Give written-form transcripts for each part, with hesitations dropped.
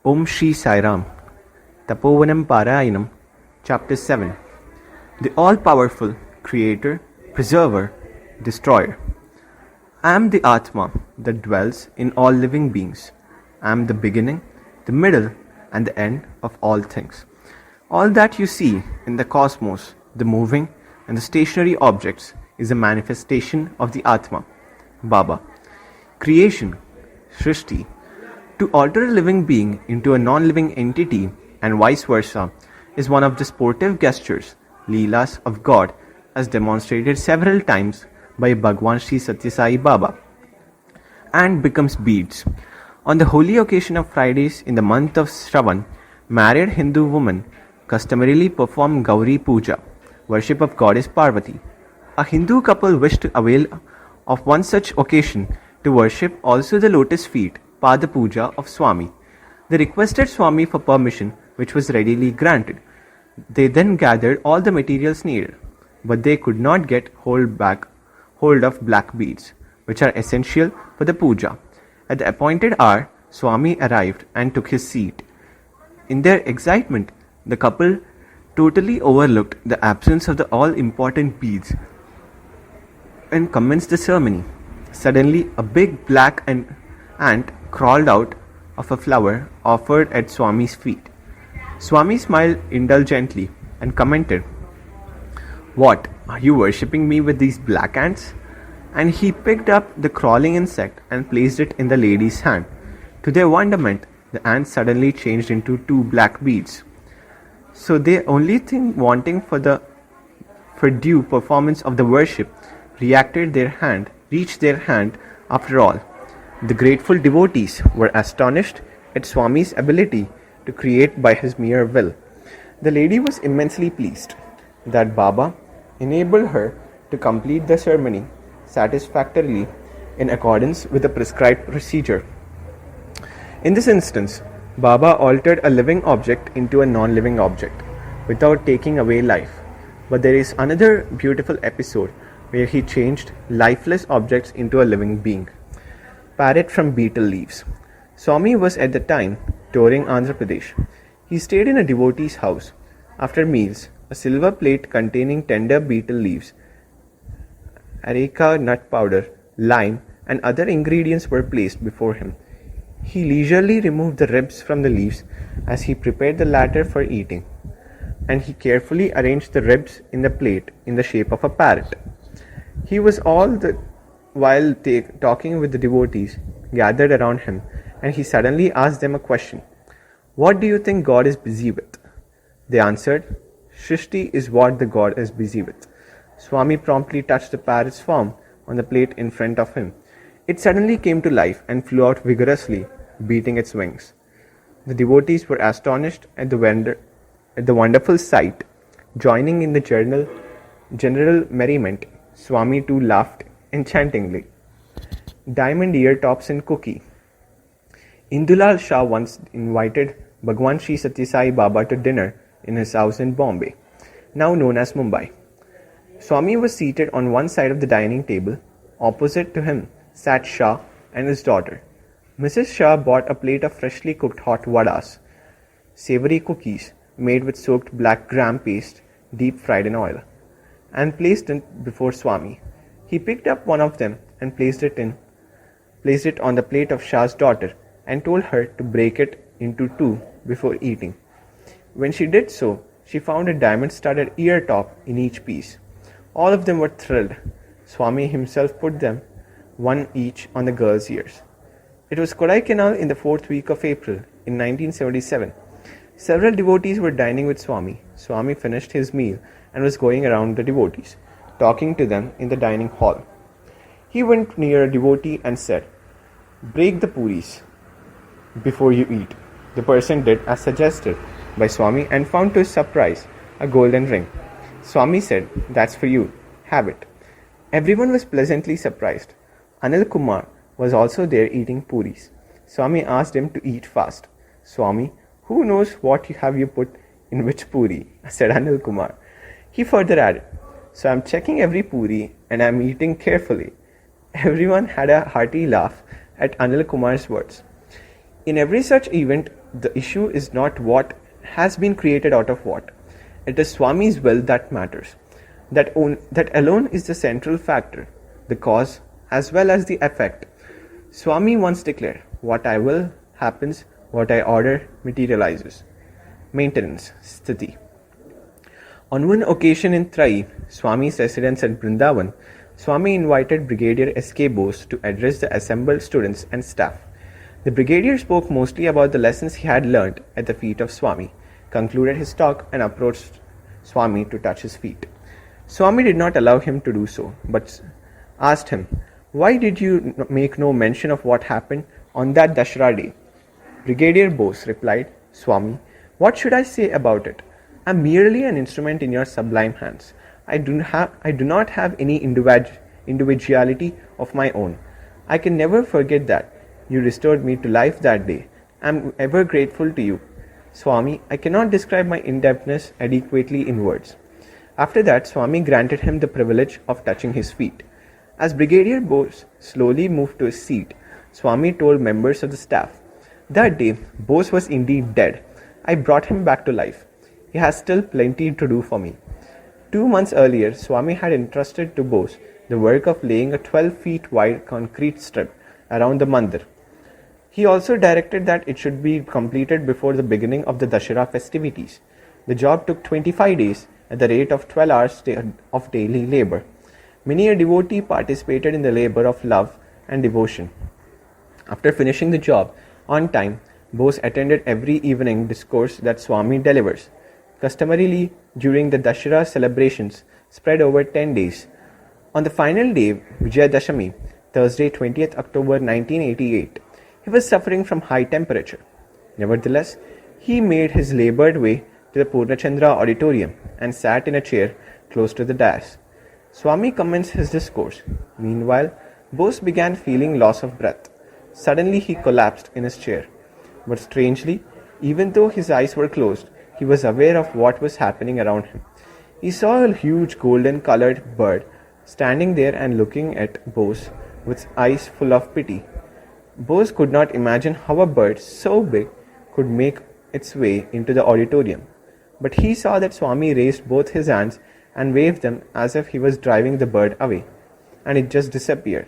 Om Shri Sai Ram. Tapovanam Parayanam, Chapter 7. The All-Powerful Creator, Preserver, Destroyer. I am the Atma that dwells in all living beings. I am the beginning, the middle, and the end of all things. All that you see in the cosmos, the moving and the stationary objects, is a manifestation of the Atma, Baba. Creation, Srishti. To alter a living being into a non-living entity and vice versa is one of the sportive gestures, Leelas of God, as demonstrated several times by Bhagwan Sri Satya Sai Baba, and becomes beads. On the holy occasion of Fridays in the month of Shravan, married Hindu women customarily perform Gauri Puja, worship of goddess Parvati. A Hindu couple wished to avail of one such occasion to worship also the lotus feet, Pada Puja of Swami. They requested Swami for permission, which was readily granted. They then gathered all the materials needed, but they could not get hold of black beads, which are essential for the puja. At the appointed hour, Swami arrived and took his seat. In their excitement, the couple totally overlooked the absence of the all-important beads and commenced the ceremony. Suddenly, a big black ant crawled out of a flower offered at Swami's feet. Swami smiled indulgently and commented, "What, are you worshipping me with these black ants?" And he picked up the crawling insect and placed it in the lady's hand. To their wonderment, the ants suddenly changed into 2 black beads. So the only thing wanting for due performance of the worship reached their hand after all. The grateful devotees were astonished at Swami's ability to create by his mere will. The lady was immensely pleased that Baba enabled her to complete the ceremony satisfactorily in accordance with the prescribed procedure. In this instance, Baba altered a living object into a non-living object without taking away life. But there is another beautiful episode where he changed lifeless objects into a living being. Parrot from betel leaves. Swami was at the time touring Andhra Pradesh. He stayed in a devotee's house. After meals, a silver plate containing tender betel leaves, areca nut powder, lime, and other ingredients were placed before him. He leisurely removed the ribs from the leaves as he prepared the latter for eating, and he carefully arranged the ribs in the plate in the shape of a parrot. He was all the while talking with the devotees gathered around him, and he suddenly asked them a question. "What do you think God is busy with?" They answered, "Shrishti is what the God is busy with." Swami promptly touched the parrot's form on the plate in front of him. It suddenly came to life and flew out vigorously, beating its wings. The devotees were astonished at the wonderful sight. Joining in the general merriment, Swami too laughed enchantingly. Diamond ear tops and cookie. Indulal Shah once invited Bhagwan Sri Satya Sai Baba to dinner in his house in Bombay, now known as Mumbai. Swami was seated on one side of the dining table. Opposite to him sat Shah and his daughter. Mrs. Shah bought a plate of freshly cooked hot vadas, savory cookies made with soaked black gram paste, deep fried in oil, and placed it before Swami. He picked up one of them and placed it on the plate of Shah's daughter and told her to break it into 2 before eating. When she did so, she found a diamond-studded ear top in each piece. All of them were thrilled. Swami himself put them, one each, on the girl's ears. It was Kodaikanal in the 4th week of April in 1977. Several devotees were dining with Swami. Swami finished his meal and was going around the devotees, talking to them in the dining hall. He went near a devotee and said, "Break the puris before you eat." The person did as suggested by Swami and found to his surprise a golden ring. Swami said, "That's for you. Have it." Everyone was pleasantly surprised. Anil Kumar was also there eating puris. Swami asked him to eat fast. "Swami, who knows what have you put in which puri?" said Anil Kumar. He further added, "So I'm checking every puri and I'm eating carefully." Everyone had a hearty laugh at Anil Kumar's words. In every such event, the issue is not what has been created out of what. It is Swami's will that matters. That alone is the central factor, the cause as well as the effect. Swami once declared, "What I will happens, what I order materializes." Maintenance, Sthiti. On one occasion in Trai, Swami's residence at Vrindavan, Swami invited Brigadier S.K. Bose to address the assembled students and staff. The brigadier spoke mostly about the lessons he had learnt at the feet of Swami, concluded his talk and approached Swami to touch his feet. Swami did not allow him to do so, but asked him, "Why did you make no mention of what happened on that Dashera day?" Brigadier Bose replied, "Swami, what should I say about it? I am merely an instrument in your sublime hands. I do not have any individuality of my own. I can never forget that. You restored me to life that day. I am ever grateful to you. Swami, I cannot describe my indebtedness adequately in words." After that, Swami granted him the privilege of touching his feet. As Brigadier Bose slowly moved to his seat, Swami told members of the staff, "That day, Bose was indeed dead. I brought him back to life. He has still plenty to do for me." 2 months earlier, Swami had entrusted to Bose the work of laying a 12 feet wide concrete strip around the mandir. He also directed that it should be completed before the beginning of the Dashera festivities. The job took 25 days at the rate of 12 hours of daily labor. Many a devotee participated in the labor of love and devotion. After finishing the job on time, Bose attended every evening discourse that Swami delivers, customarily during the Dashera celebrations spread over 10 days. On the final day, Vijayadashami, Thursday 20th October 1988, he was suffering from high temperature. Nevertheless, he made his labored way to the Purnachandra auditorium and sat in a chair close to the dais. Swami commenced his discourse. Meanwhile, Bose began feeling loss of breath. Suddenly he collapsed in his chair. But strangely, even though his eyes were closed, he was aware of what was happening around him. He saw a huge golden-colored bird standing there and looking at Bose with eyes full of pity. Bose could not imagine how a bird so big could make its way into the auditorium. But he saw that Swami raised both his hands and waved them as if he was driving the bird away, and it just disappeared.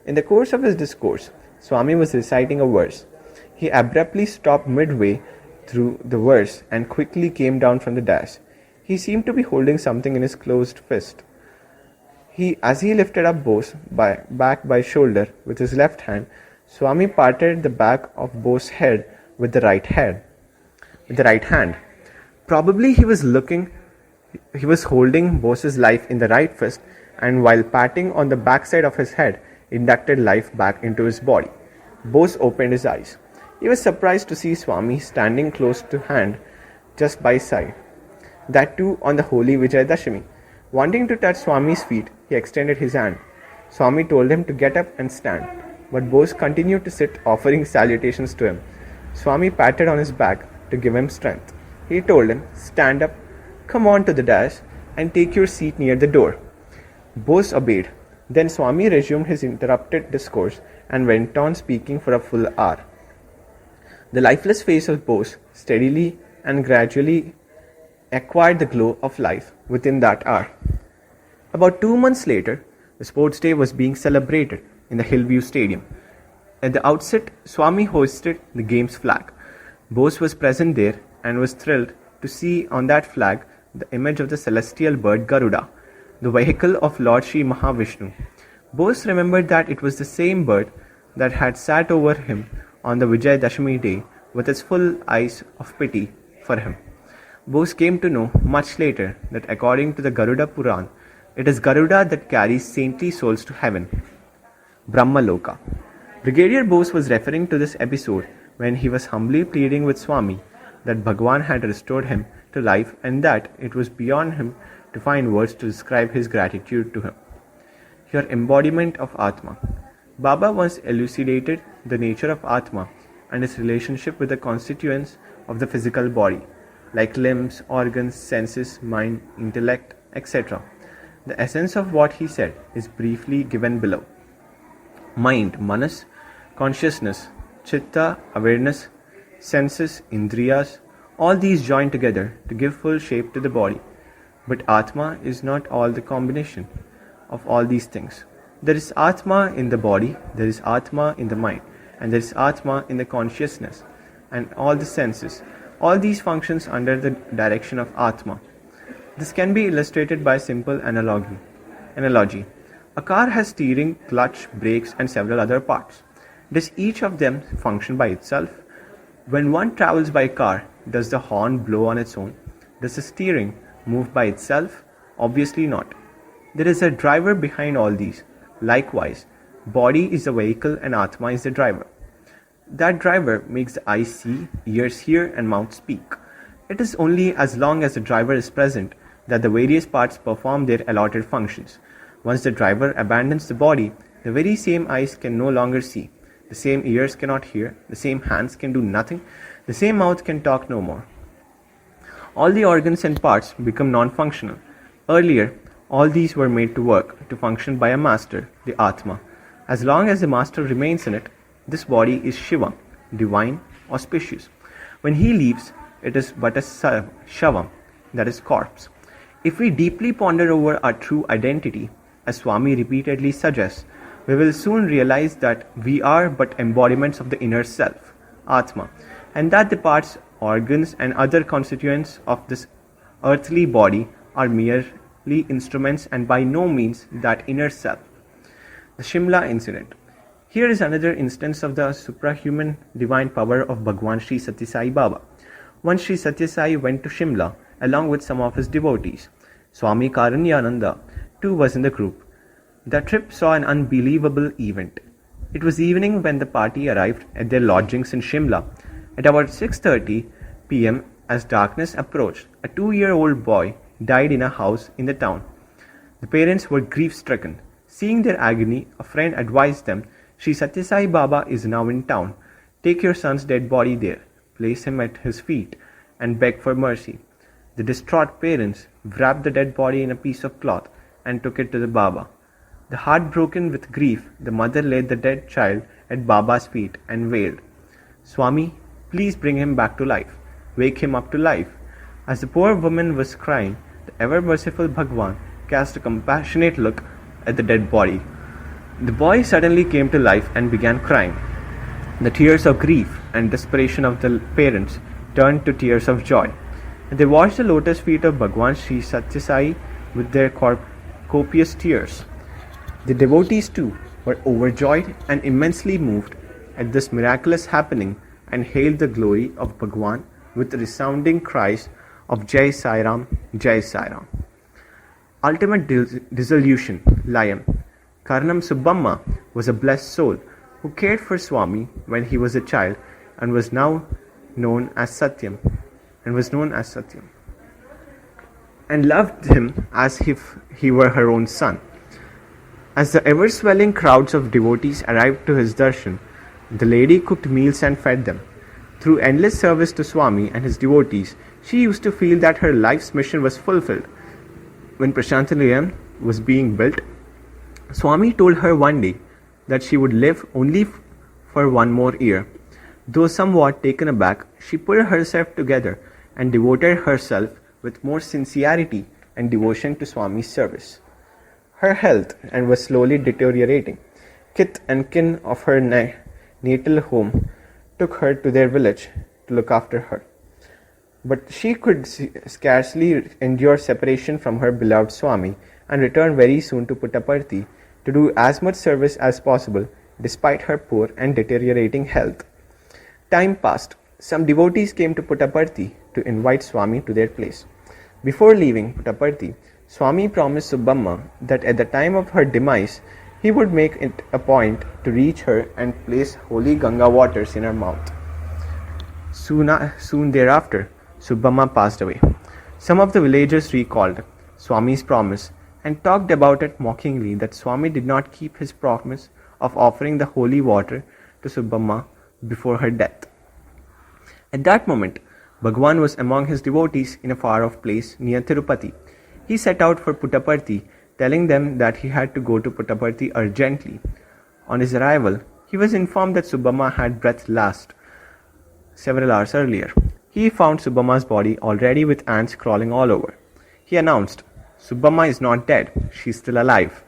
In the course of his discourse, Swami was reciting a verse. He abruptly stopped midway through the verse and quickly came down from the dais. He seemed to be holding something in his closed fist. As he lifted up Bose back by shoulder with his left hand, Swami parted the back of Bose's head with the right hand. Probably he was holding Bose's life in the right fist, and while patting on the backside of his head, inducted life back into his body. Bose opened his eyes. He was surprised to see Swami standing close to hand just by his side. That too on the holy Vijayadashami. Wanting to touch Swami's feet, he extended his hand. Swami told him to get up and stand, but Bose continued to sit, offering salutations to him. Swami patted on his back to give him strength. He told him, "Stand up, come on to the dais, and take your seat near the door." Bose obeyed. Then Swami resumed his interrupted discourse and went on speaking for a full hour. The lifeless face of Bose steadily and gradually acquired the glow of life within that hour. About 2 months later, the sports day was being celebrated in the Hillview Stadium. At the outset, Swami hoisted the game's flag. Bose was present there and was thrilled to see on that flag the image of the celestial bird Garuda, the vehicle of Lord Sri Mahavishnu. Bose remembered that it was the same bird that had sat over him on the Vijayadashami day with its full eyes of pity for him. Bose came to know much later that according to the Garuda Puran, it is Garuda that carries saintly souls to heaven. Brahmaloka. Brigadier Bose was referring to this episode when he was humbly pleading with Swami that Bhagwan had restored him to life and that it was beyond him to find words to describe his gratitude to him. Your embodiment of Atma. Baba once elucidated the nature of Atma and its relationship with the constituents of the physical body, like limbs, organs, senses, mind, intellect, etc. The essence of what he said is briefly given below. Mind, manas, consciousness, Chitta, awareness, senses, indriyas, all these join together to give full shape to the body. But Atma is not all the combination of all these things. There is Atma in the body, there is Atma in the mind, and there is Atma in the consciousness and all the senses. All these functions under the direction of Atma. This can be illustrated by a simple analogy. A car has steering, clutch, brakes, and several other parts. Does each of them function by itself? When one travels by car, does the horn blow on its own? Does the steering move by itself? Obviously not. There is a driver behind all these. Likewise, body is the vehicle and Atma is the driver. That driver makes the eyes see, ears hear, and mouth speak. It is only as long as the driver is present that the various parts perform their allotted functions. Once the driver abandons the body, the very same eyes can no longer see, the same ears cannot hear, the same hands can do nothing, the same mouth can talk no more. All the organs and parts become non-functional. Earlier, all these were made to work, to function by a master, the Atma. As long as the master remains in it, this body is Shiva, divine, auspicious. When he leaves, it is but a Shava, that is corpse. If we deeply ponder over our true identity, as Swami repeatedly suggests, we will soon realize that we are but embodiments of the inner self, Atma, and that the parts, organs, and other constituents of this earthly body are merely instruments and by no means that inner self. The Shimla incident. Here is another instance of the suprahuman divine power of Bhagwan Sri Satya Sai Baba. Once Sri Satya Sai went to Shimla along with some of his devotees. Swami Karanyananda too was in the group. The trip saw an unbelievable event. It was evening when the party arrived at their lodgings in Shimla. At about 6:30 p.m., as darkness approached, a 2-year-old boy died in a house in the town. The parents were grief-stricken. Seeing their agony, a friend advised them, Sri Satya Sai Baba is now in town. Take your son's dead body there, place him at his feet, and beg for mercy. The distraught parents wrapped the dead body in a piece of cloth and took it to the Baba. The heartbroken with grief, the mother laid the dead child at Baba's feet and wailed, Swami, please bring him back to life. Wake him up to life. As the poor woman was crying, the ever-merciful Bhagwan cast a compassionate look at the dead body. The boy suddenly came to life and began crying. The tears of grief and desperation of the parents turned to tears of joy. They washed the lotus feet of Bhagwan Sri Satya Sai with their copious tears. The devotees too were overjoyed and immensely moved at this miraculous happening and hailed the glory of Bhagwan with resounding cries of Jai Sai Ram, Jai Sai Ram. Ultimate dissolution, Layam. Karnam Subbamma was a blessed soul who cared for Swami when he was a child and was known as Satyam and loved him as if he were her own son. As the ever-swelling crowds of devotees arrived to his darshan, the lady cooked meals and fed them. Through endless service to Swami and his devotees, she used to feel that her life's mission was fulfilled. When Prashantalayam was being built, Swami told her one day that she would live only for one more year. Though somewhat taken aback, she pulled herself together and devoted herself with more sincerity and devotion to Swami's service. Her health was slowly deteriorating. Kith and kin of her natal home took her to their village to look after her. But she could scarcely endure separation from her beloved Swami and returned very soon to Puttaparthi to do as much service as possible despite her poor and deteriorating health. Time passed. Some devotees came to Puttaparthi to invite Swami to their place. Before leaving Puttaparthi, Swami promised Subbamma that at the time of her demise, he would make it a point to reach her and place holy Ganga waters in her mouth. Soon thereafter, Subbamma passed away. Some of the villagers recalled Swami's promise and talked about it mockingly that Swami did not keep his promise of offering the holy water to Subbamma before her death. At that moment, Bhagwan was among his devotees in a far-off place near Tirupati. He set out for Puttaparthi, telling them that he had to go to Puttaparthi urgently. On his arrival, He was informed that Subbamma had breath last several hours earlier. He found Subbamma's body already with ants crawling all over. He announced, "Subbamma is not dead, she is still alive."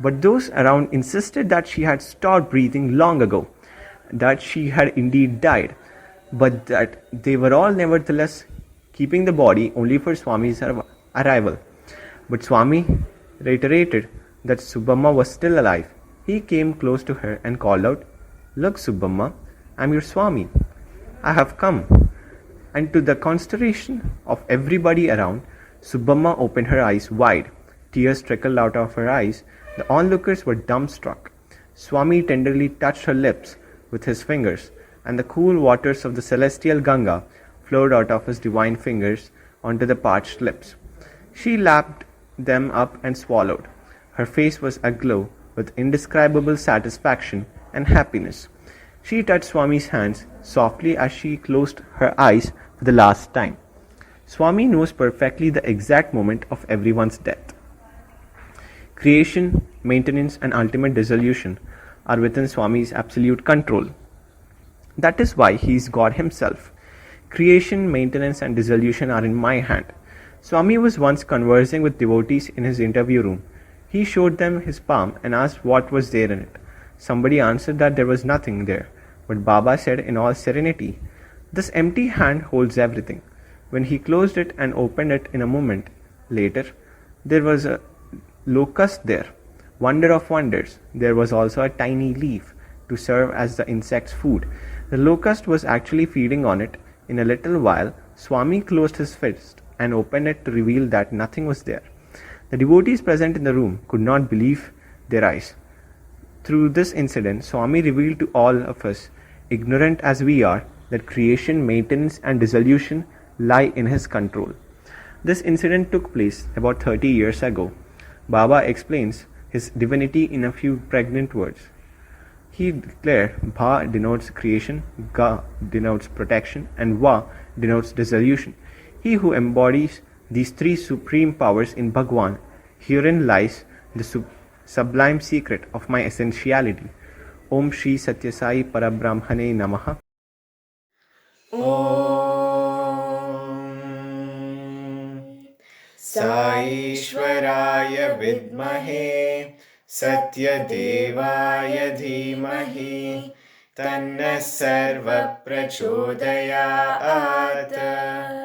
But those around insisted that she had stopped breathing long ago, that she had indeed died, but that they were all nevertheless keeping the body only for Swami's arrival. But Swami reiterated that Subbamma was still alive. He came close to her and called out, "Look, Subbamma, I am your Swami. I have come." And to the consternation of everybody around, Subbamma opened her eyes wide. Tears trickled out of her eyes. The onlookers were dumbstruck. Swami tenderly touched her lips with his fingers, and the cool waters of the celestial Ganga flowed out of his divine fingers onto the parched lips. She lapped them up and swallowed. Her face was aglow with indescribable satisfaction and happiness. She touched Swami's hands softly as she closed her eyes for the last time. Swami knows perfectly the exact moment of everyone's death. Creation, maintenance, and ultimate dissolution are within Swami's absolute control. That is why he is God himself. Creation, maintenance, and dissolution are in my hand. Swami was once conversing with devotees in his interview room. He showed them his palm and asked what was there in it. Somebody answered that there was nothing there, but Baba said in all serenity, "This empty hand holds everything." When he closed it and opened it in a moment later, there was a locust there. Wonder of wonders, there was also a tiny leaf to serve as the insect's food. The locust was actually feeding on it. In a little while, Swami closed his fist and opened it to reveal that nothing was there. The devotees present in the room could not believe their eyes. Through this incident, Swami revealed to all of us, ignorant as we are, that creation, maintenance, and dissolution lie in his control. This incident took place about 30 years ago. Baba explains his divinity in a few pregnant words. He declared Bha denotes creation, Ga denotes protection, and Va denotes dissolution. He who embodies these three supreme powers in Bhagwan, herein lies the sublime secret of my essentiality. Om Shri Satya Sai ParabrahmaNe Namaha. साईश्वराय विद्महे सत्यदेवाय धीमहि तन्नः सर्वप्रचोदयात्।